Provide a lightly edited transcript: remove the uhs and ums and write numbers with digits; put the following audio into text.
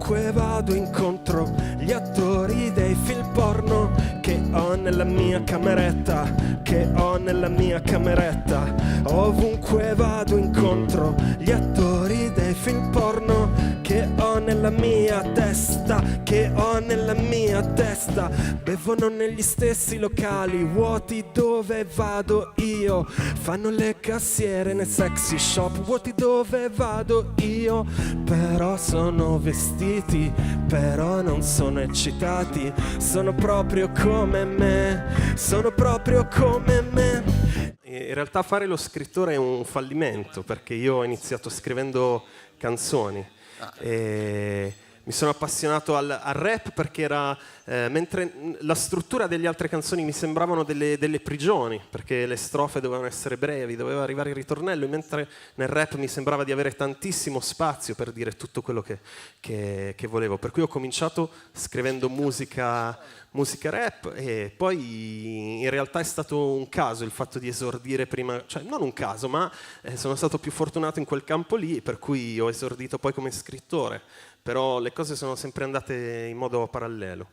Ovunque vado incontro gli attori dei film porno che ho nella mia cameretta, che ho nella mia cameretta. Ovunque vado incontro gli attori dei film porno che ho nella mia testa, che ho nella mia testa. Bevono negli stessi locali vuoti dove vado io, fanno le cassiere nei sexy shop vuoti dove vado io. Però sono vestiti, però non sono eccitati, sono proprio come me, sono proprio come me. In realtà fare lo scrittore è un fallimento, perché io ho iniziato scrivendo canzoni e mi sono appassionato al rap perché era mentre la struttura delle altre canzoni mi sembravano delle prigioni, perché le strofe dovevano essere brevi, doveva arrivare il ritornello, mentre nel rap mi sembrava di avere tantissimo spazio per dire tutto quello che volevo. Per cui ho cominciato scrivendo musica rap e poi in realtà è stato un caso il fatto di esordire prima, cioè non un caso, ma sono stato più fortunato in quel campo lì, per cui ho esordito poi come scrittore, però le cose sono sempre andate in modo parallelo.